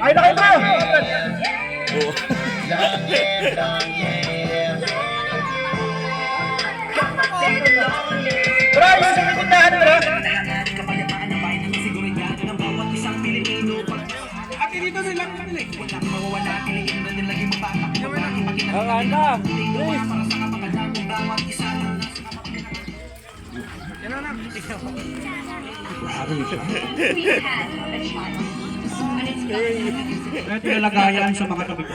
Ay na kayo bro! Bro, yung sa pitindahan bro! Ate dito sila nila eh. Ang anda, please. Yan na. Kaya tinalagayan sa mga tabi ko.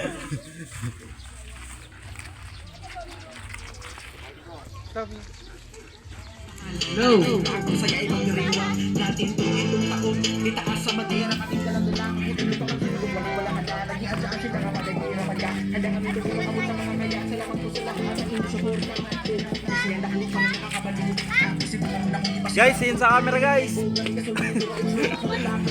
Hello. Ako sa ibang diriwa natin itong taon itaas sa madera kating dalang-dalang ito pa kasi wala handa lagi adyan sila ka madagiro madya handa kami dito sa mga kaya salamat po sa lahat ng inyong support siya dahil sa mga kabaliw kasi mga lang Guys, yun sa camera guys.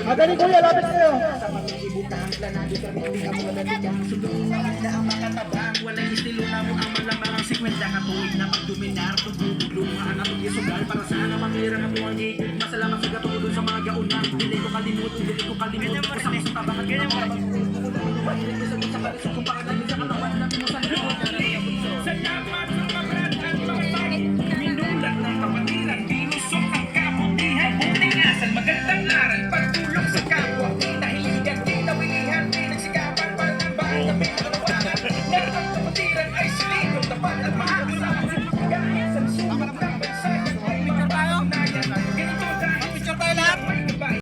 Madali kuya, lapit kayo! sa pag-ibutan planado sa mga hindi ka mga daligang sundong na ang mga tabang walang estilo na mo ang malamang ang sikwenta katuwid na pagdominar tugulong mga anak ng isugal para sana mamira na buwan higit masalamat sa gatulong sa mga gauna hindi ko kalimut hindi ko kalimut sa mga tabangan ganyan mo sa kalimut sa kalimut sa kalimut sa kalimut